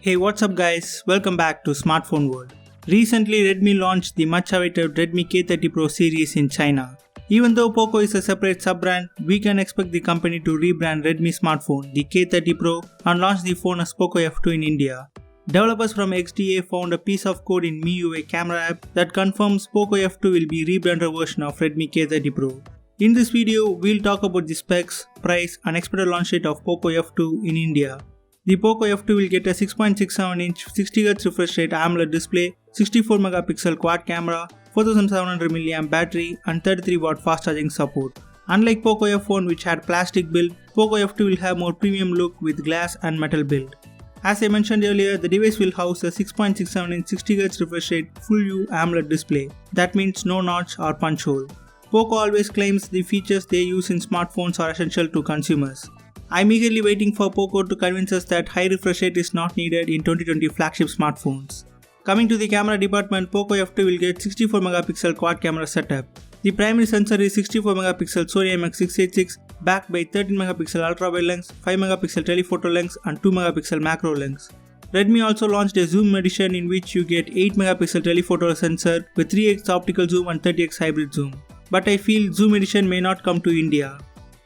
Hey, what's up guys, welcome back to Smartphone World. Recently Redmi launched the much awaited Redmi K30 Pro series in China. Even though Poco is a separate sub-brand, we can expect the company to rebrand Redmi smartphone, the K30 Pro, and launch the phone as Poco F2 in India. Developers from XDA found a piece of code in MIUI camera app that confirms Poco F2 will be a rebranded version of Redmi K30 Pro. In this video, we'll talk about the specs, price, and expected launch date of Poco F2 in India. The Poco F2 will get a 6.67-inch 60Hz refresh rate AMOLED display, 64MP quad camera, 4700mAh battery, and 33W fast charging support. Unlike Poco F1 which had plastic build, Poco F2 will have more premium look with glass and metal build. As I mentioned earlier, the device will house a 6.67-inch 60Hz refresh rate full view AMOLED display. That means no notch or punch hole. Poco always claims the features they use in smartphones are essential to consumers. I'm eagerly waiting for Poco to convince us that high refresh rate is not needed in 2020 flagship smartphones. Coming to the camera department, Poco F2 will get 64MP quad camera setup. The primary sensor is 64MP Sony IMX686 backed by 13MP ultra wide lens, 5MP telephoto lens, and 2MP macro lens. Redmi also launched a zoom edition in which you get 8MP telephoto sensor with 3x optical zoom and 30x hybrid zoom. But I feel zoom edition may not come to India.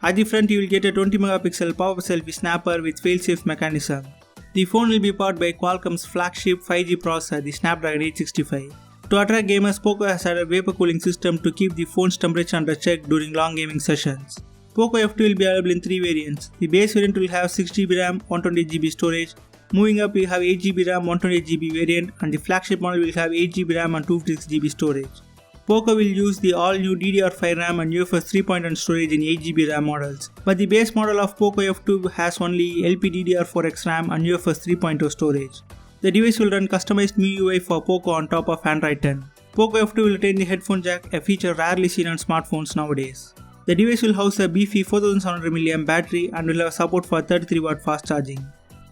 At the front you will get a 20MP pop-up selfie snapper with fail-safe mechanism. The phone will be powered by Qualcomm's flagship 5G processor, the Snapdragon 865. To attract gamers, Poco has added a vapor cooling system to keep the phone's temperature under check during long gaming sessions. Poco F2 will be available in 3 variants. The base variant will have 6GB RAM, 128GB storage. Moving up we have 8GB RAM, 128GB variant, and the flagship model will have 8GB RAM and 256GB storage. Poco will use the all-new DDR5 RAM and UFS 3.1 storage in 8GB RAM models, but the base model of Poco F2 has only LPDDR4X RAM and UFS 3.0 storage. The device will run customized MIUI for Poco on top of Android 10. Poco F2 will retain the headphone jack, a feature rarely seen on smartphones nowadays. The device will house a beefy 4700mAh battery and will have support for 33W fast charging.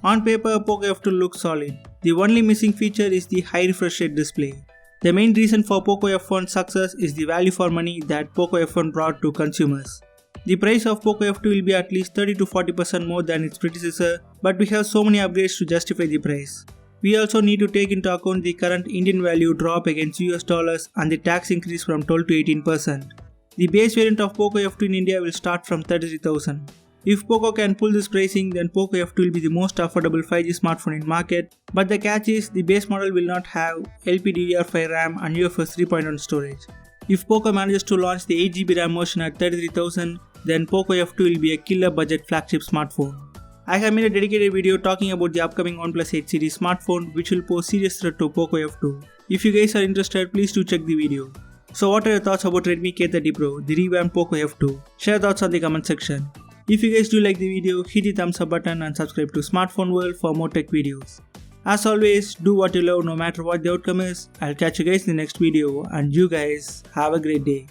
On paper, Poco F2 looks solid. The only missing feature is the high refresh rate display. The main reason for Poco F1's success is the value for money that Poco F1 brought to consumers. The price of Poco F2 will be at least 30 to 40% more than its predecessor, but we have so many upgrades to justify the price. We also need to take into account the current Indian value drop against US dollars and the tax increase from 12 to 18%. The base variant of Poco F2 in India will start from 33,000. If Poco can pull this pricing, then Poco F2 will be the most affordable 5G smartphone in market, but the catch is the base model will not have LPDDR5 RAM and UFS 3.1 storage. If Poco manages to launch the 8GB RAM version at 33,000, then Poco F2 will be a killer budget flagship smartphone. I have made a dedicated video talking about the upcoming Oneplus 8 series smartphone which will pose serious threat to Poco F2. If you guys are interested, please do check the video. So what are your thoughts about Redmi K30 Pro, the revamped Poco F2? Share thoughts on the comment section. If you guys do like the video, hit the thumbs up button and subscribe to Smartphone World for more tech videos. As always, do what you love no matter what the outcome is. I'll catch you guys in the next video and you guys have a great day.